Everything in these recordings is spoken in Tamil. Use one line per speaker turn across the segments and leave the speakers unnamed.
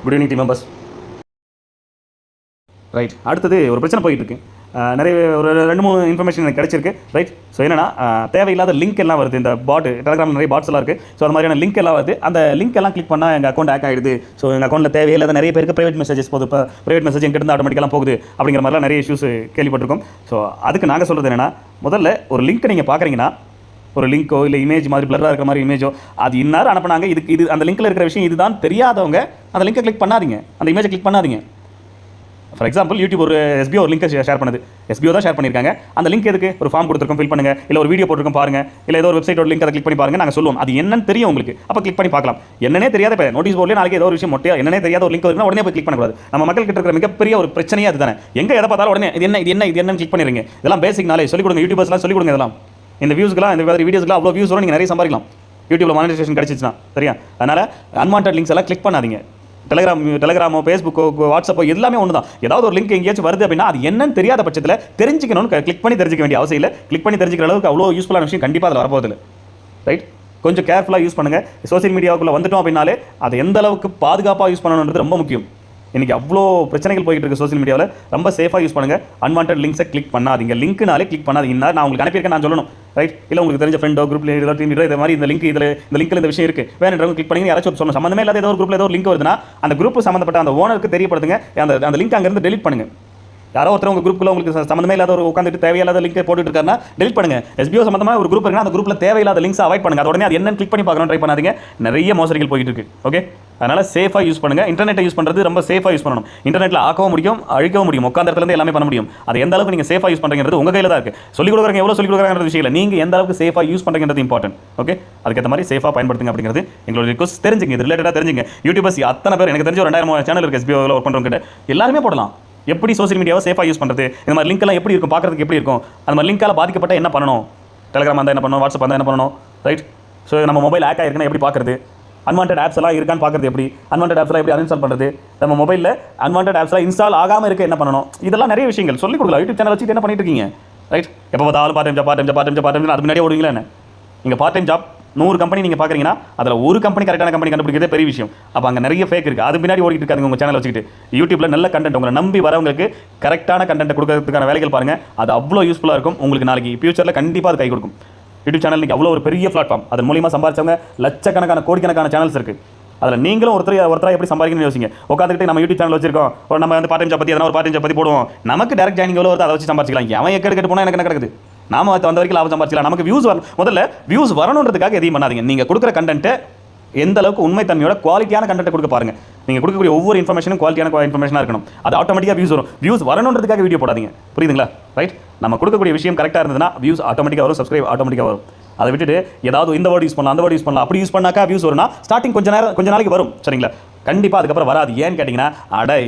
Good evening team members. Right, அடுத்தது ஒரு பிரச்சனை போயிட்டு இருக்கு. நிறைய ஒரு 2-3 இன்ஃபர்மேஷன் எனக்கு கிடச்சிருக்கு. ரைட், ஸோ என்னன்னா தேவையில்லாத லிங்க் எல்லாம் வருது. இந்த பாட் டெலிகிராமில் நிறைய பாட்ஸ் எல்லாம் இருக்குது. ஸோ அந்த மாதிரியான லிங்க் எல்லாம் வருது. அந்த லிங்க் எல்லாம் கிளிக் பண்ணால் எங்கள் அக்கௌண்ட் ஹேக் ஆகிடுது. ஸோ எங்கள் அக்கௌண்ட்டில் தேவையில்லாத நிறைய பேருக்கு ப்ரைவேட் மெசேஜஸ் போகுது. இப்போ ப்ரைவேட் மெசேஜ் எங்கிட்ட ஆட்டோமேட்டிக்கலாக போகுது அப்படிங்கிற மாதிரிலாம் நிறைய இஷ்யூஸ் கேள்விப்பட்டிருக்கோம். ஸோ அதுக்கு நாங்கள் சொல்கிறது என்னென்னா, முதல்ல ஒரு லிங்க் நீங்கள் பார்க்குறீங்கன்னா, ஒரு லிங்க்கோ இல்லை இமேஜ் மாதிரி பிளராக இருக்கிற மாதிரி இமேஜோ அது இன்னார் அனுப்பினாங்க, இது அந்த லிங்க்கில் இருக்கிற விஷயம் இதுதான் தெரியாதவங்க அந்த லிங்கை கிளிக் பண்ணாதீங்க, அந்த இமேஜை கிளிக் பண்ணாதீங்க. ஃபார் எக்ஸாம்பிள், யூடியூப் ஒரு எஸ்பிஓ ஒரு லிங்கை ஷேர் பண்ணுது. எஸ்பிஓ தான் ஷேர் பண்ணியிருக்காங்க. அந்த லிங்க் எதுக்கு? ஒரு ஃபார்ம் கொடுத்துருக்கோம், ஃபில் பண்ணுங்க, இல்லை ஒரு வீடியோ போட்டுருக்கோம் பாருங்க, இல்லை ஏதோ ஒரு வெப்சைட்டோட லிங்க் அதை கிளிக் பண்ணி பாருங்க, நாங்கள் சொல்லுவோம். அது என்னன்னு தெரியும் உங்களுக்கு, அப்போ கிளிக் பண்ணி பார்க்கலாம். என்னன்னே தெரியாத இப்போ நோட்டீஸ் போர்டில் நாளைக்கு ஏதோ ஒரு விஷயம் மொட்டையா என்னன்னே தெரியாத ஒரு லிங்க் வருதுன்னா உடனே போய் கிளிக் பண்ணக்கூடாது. நம்ம மக்கள் கிட்ட இருக்கிற மிகப்பெரிய ஒரு பிரச்சனையே அதுதானே. எங்கே எதை பார்த்தாலும் உடனே இது என்னன்னு கிளிக் பண்ணிடுங்க. இதெல்லாம் பேசிக் நாலேஜ் சொல்லிக் கொடுங்க, யூடியூபர்ஸ்லாம் சொல்லிக் கொடுங்க. இதெல்லாம் இந்த வியூஸ்க்குலாம் இந்த மாதிரி வீடியோஸ்க்குலாம் அவ்வளோ வியூஸ் வரும், நீங்கள் நிறைய சம்பாதிக்கலாம் யூடியூப்பில் மானிட்டைசேஷன் கிடச்சிச்சுன்னா. சரியா? அதனால் அன்வான்ட் லிங்க்ஸ் எல்லாம் கிளிக் பண்ணாதீங்க. டெலிகிராமோ ஃபேஸ்புக்கோ வாட்ஸ்அப்போ எல்லாமே ஒன்று தான். ஏதாவது ஒரு லிங்க் எங்கேயாச்சும் வருது அப்படின்னா அது என்னன்னு தெரியாத பட்சத்தில் தெரிஞ்சுக்கணும்னு கிளிக் பண்ணி தெரிஞ்சிக்க வேண்டிய அவசியம் இல்லை. கிளிக் பண்ணி தெரிஞ்சிக்கிற அளவுக்கு அவ்வளோ யூஸ்ஃபுல்லான விஷயம் கண்டிப்பாக அதில் வரப்போதில்லை. ரைட், கொஞ்சம் கேர்ஃபுல்லாக யூஸ் பண்ணுங்கள். சோசியல் மீடியாவுக்குள்ளே வந்துட்டோம் அப்படின்னாலே அதை எந்த அளவுக்கு பாதுகாப்பாக யூஸ் பண்ணணுன்றது ரொம்ப முக்கியம். இன்றைக்கி அவ்வளோ பிரச்சனைகள் போயிட்டு இருக்குது சோசியல் மீடியாவில். ரொம்ப சேஃபாக யூஸ் பண்ணுங்கள். அன்வான்ட் லிங்க்ஸை கிளிக் பண்ணாதீங்க. லிங்க்னாலே கிளிக் பண்ணாதீங்க. நான் உங்களுக்கு அனுப்பியிருக்கேன், நான் சொல்லணும். ரைட், இல்லை உங்களுக்கு தெரிஞ்ச ஃப்ரெண்டோ குரூப் லீடரோ டீம் லீடரோ இந்த மாதிரி இந்த லிங்க்கில் இந்த விஷயம் இருக்குது வேணுன்றவங்க கிளிக் பண்ணி யாராச்சும் சொல்லணும். சம்மந்தமே இல்லாத ஏதோ ஒரு குரூப்பில் ஏதோ ஒரு லிங்க் வருதுன்னா அந்த குரூப் சம்மந்தப்பட்ட அந்த ஓனருக்கு தெரியப்படுத்துங்க. அந்த லிங்க் அங்கேருந்து டெலிட் பண்ணுங்கள். யாரோ ஒருத்தர் உங்கள் குரூப்பில் உங்களுக்கு சம்மந்தமே இல்லாத ஒரு உட்காந்துட்டு தேவையில்லாத லிங்க் போட்டுட்டு இருக்காருன்னா டெலிட் பண்ணுங்க. எஸ்பிஓ சம்மந்தமாக ஒரு குரூப் இருக்குன்னா அந்த குரூப்பில் தேவையில்லாத லிங்க்ஸ் அவாய்ட் பண்ணுங்க. அது உடனே அது என்னன்னு கிளிக் பண்ணி பார்க்கணும் ட்ரை பண்ணாதீங்க. நிறைய மோசடிகள் போயிட்டு இருக்கு. ஓகே, அதனால் சேஃபாக யூஸ் பண்ணுங்கள். இன்டர்நெட்டை யூஸ் பண்ணுறது ரொம்ப சேஃபாக யூஸ் பண்ணணும். இன்டர்நெட்டில் ஆக்கவும் முடியும், அழிக்கவும் முடியும். உட்காந்த இடத்துலேருந்து எல்லாமே பண்ண முடியும். அது எந்த அளவுக்கு நீங்கள் சேஃபாக யூஸ் பண்ணுறது உங்கள் கையில் தான் இருக்குது. சொல்லிக் கொடுக்குறாங்க, எவ்வளோ சொல்லிக் கொடுக்குறாங்க விஷயம் இல்லை, நீங்கள் எந்த அளவுக்கு சேஃபாக யூஸ் பண்ணுறது இம்பார்ட்டன்ட். ஓகே, அதுக்கேற்ற மாதிரி சேஃபாக பயன்படுத்துங்க அப்படிங்கிறது எங்களோட ரிக்வஸ்ட். தெரிஞ்சுங்க, இது ரிலேட்டடாக தெரிஞ்சுங்க. யூடியூபர்ஸ் அத்தனை பேர் எனக்கு தெரிஞ்ச ஒரு 2000 சேனல் இருக்குது எஸ்பிஓவில் ஒர்க் பண்ணுறவங்க கிட்ட எல்லாருமே போடலாம். எப்படி சோசியல் மீடியாவை சேஃபாக யூஸ் பண்ணுறது, இந்த மாதிரி லிங்க் எல்லாம் எப்படி இருக்கும், பார்க்குறதுக்கு எப்படி இருக்கும், அந்த மாதிரி லிங்கால் பாதிக்கப்பட்ட என்ன பண்ணணும், டெலிகிராம் இருந்தால் என்ன பண்ணணும், வாட்ஸ்அப் இருந்தால் என்ன பண்ணணும். ரைட், ஸோ நம்ம மொபைல் ஹேக் ஆகிருக்குன்னா எப்படி பார்க்குறது, அன்வான்ட் ஆப்ஸ் எல்லாம் இருக்கான்னு பார்க்குறது எப்படி, அன்வான்ட் ஆப்ஸ்லாம் எப்படி அன்இன்ஸ்டால் பண்ணுறது, நம்ம மொபைலில் அன்வான்ட் ஆப்ஸ்லாம் இன்ஸ்டால் ஆகாமல் இருக்க என்ன பண்ணணும், இதெல்லாம் நிறைய விஷயங்கள் சொல்லிக் கொடுக்கலாம். யூடியூப் சேனல் வச்சுட்டு என்ன பண்ணிட்டு இருக்கீங்க? ரைட், எப்போ பார்த்தாலும் பார்ட் டைம் அது முன்னாடியே ஓடுவீங்களா என்ன? நீங்கள் பார்ட் டைம் ஜாப் 100 கம்பெனி நீங்கள் பார்க்குறீங்கன்னா அதில் ஒரு கம்பெனி கரெக்டான கம்பெனி கண்டுபிடிக்கிறதே பெரிய விஷயம். அப்போ அங்கே நிறைய ஃபேக் இருக்குது. அது பின்னாடி ஓடிட்டு இருக்காங்க உங்கள் சேனல் வச்சுக்கிட்டு. யூடியூப்பில் நல்ல கண்டென்ட் உங்களை நம்பி வரவங்களுக்கு கரெக்டான கண்டென்ட் கொடுக்கறதுக்கான வேலைகள் பாருங்கள். அது அவ்வளோ யூஸ்ஃபுல்லாக இருக்கும். உங்களுக்கு நாளைக்கு ஃபியூச்சரில் கண்டிப்பாக அது கை கொடுக்கும். யூடியூப் சேனல் இன்றைக்கி அவ்வளோ ஒரு பெரிய பிளாட்ஃபார்ம். அதன் மூலியமாக சம்பாதிச்சவங்க லட்சக்கணக்கான கோடிக்கணக்கான சேனல்ஸ் இருக்குது. அதில் நீங்களும் ஒருத்தராக எப்படி சம்பாதிக்கணும்னு யோசிங்க. உட்காந்துட்டு நம்ம யூடியூப் சேனல் வச்சிருக்கோம், நம்ம வந்து பார்ட் டைம் ஜாப் பற்றி எதனா ஒரு பார்ட் டைம் ஜாப் பற்றி போடுவோம். நமக்கு டேரக்ட் ஜாயினிங் எவ்வளோ வருது அதை வச்சு சம்பாதிக்கலாம். அவன் எக்கெடுக்கிட்டு போனால் எனக்கு என்ன கிடக்குது? நாம வந்த வரைக்கும் லாபம் சம்பாதிக்கலாம். நமக்கு வியூஸ் வரணும். முதல்ல வியூஸ் வரணுன்றதுக்காக எதையும் பண்ணாதீங்க. நீங்கள் கொடுக்குற கண்டென்ட்டை எந்த அளவுக்கு உண்மைத்தன்மையோட குவாலிட்டியான கண்டென்ட் கொடுக்க பாருங்க. நீங்கள் கொடுக்கக்கூடிய ஒவ்வொரு இன்ஃபர்மேஷனும் குவாலிட்டியான இன்ஃபர்மேஷனாக இருக்கணும். அது ஆட்டோமேட்டிக்காக வியூஸ் வரும். வியூஸ் வரணுன்றதுக்காக வீடியோ போடாதீங்க. புரியுதுங்களா? ரைட், நம்ம கொடுக்கக்கூடிய விஷயம் கரெக்டாக இருந்ததுன்னா வியூஸ் ஆட்டோமேட்டிக்காக வரும், சப்ஸ்கிரைப் ஆட்டோமேட்டிக்காக வரும். அதை விட்டுட்டு ஏதாவது இந்த வேர்டு யூஸ் பண்ணலாம், அந்த வேர்டு யூஸ் பண்ணலாம், அப்படி யூஸ் பண்ணாக்கா வியூஸ் வரும்னா ஸ்டார்டிங் கொஞ்ச நாளைக்கு வரும். சரிங்களா? கண்டிப்பாக அதுக்கப்புறம் வராது. ஏன்னு கேட்டிங்கன்னா,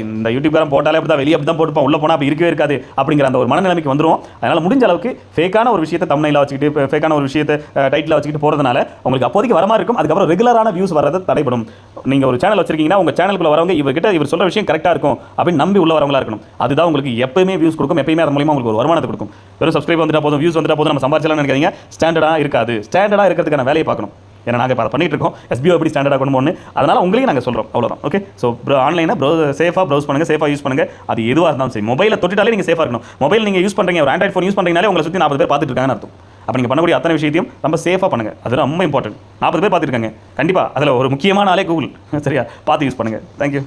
இந்த யூடியூப்காரன் போட்டாலே அப்படி தான், வெளியே அப்படி தான் போட்டுப்பான், உள்ளே போனால் அப்படி இருக்கவே இருக்காது அப்படிங்கிற அந்த ஒரு மனநிலைமைக்கு வந்துடும். அதனால் முடிஞ்ச அளவுக்கு ஃபேக்கான ஒரு விஷயத்தை தம்ப்நெயிலில் வச்சுக்கிட்டு, ஃபேக்கான ஒரு விஷயத்தை டைட்டில் வச்சுக்கிட்டு போகிறதுனால உங்களுக்கு அப்போதைக்கு வர மாதிரி இருக்கும். அதுக்கப்புறம் ரெகுலரான வியூஸ் வரது தடைப்படும். நீங்கள் ஒரு சேனல் வச்சிருக்கீங்கன்னா உங்கள் சேனலுக்குள்ள வரவங்க இவர் சொல்கிற விஷயம் கரெக்டாக இருக்கும் அப்படின்னு நம்பி உள்ள வரவங்களா இருக்கணும். அதுதான் உங்களுக்கு எப்பயுமே வியூஸ் கொடுக்கும், எப்பயுமே அது மூலியமாக உங்களுக்கு ஒரு வருமானத்தை கொடுக்கும். வெறும் சப்ஸ்கிரைப் வந்துட்டா போதும், வியூஸ் வந்துட்டா போதும், நம்ம சம்பாதிச்சலாம் நினைக்காதீங்க. ஸ்டாண்டர்டாக இருக்காது. ஸ்டாண்டர்டாக இருக்கிறதுக்கான வேலையை பார்க்கணும். ஏன்னா நாங்கள் இப்போ அதை பண்ணிட்டு இருக்கோம். எஸ்பிஓ எப்படி ஸ்டாண்டர்டாக கொண்டு போகணும், அதனால் உங்களுக்கு நாங்கள் சொல்கிறோம். அவ்வளோதான். ஓகே, ஸோ ஆன்லைனை சேஃபாக ப்ரௌஸ் பண்ணுங்கள், சேஃபாக யூஸ் பண்ணுங்கள். அது எதுவாக இருந்தாலும் சரி, மொபைலை தொட்டுட்டாலே நீங்கள் சேஃபாக இருக்கணும். மொபைல் நீங்கள் யூஸ் பண்ணுறீங்க, ஒரு ஆண்ட்ராய்ட் ஃபோன் யூஸ் பண்ணுறீங்கனாலே உங்களை சுற்றி 40 பேர் பார்த்துட்டு இருக்காங்கன்னு அர்த்தம். அப்போ நீங்கள் பண்ணக்கூடிய அத்தனை விஷயத்தையும் ரொம்ப சேஃபாக பண்ணுங்கள். அது ரொம்ப இம்பார்ட்டன்ட். 40 பேர் பார்த்துருக்காங்க, கண்டிப்பாக அதில் ஒரு முக்கியமான ஆளே கூகுள். சரியா? பார்த்து யூஸ் பண்ணுங்கள். தேங்க்யூ.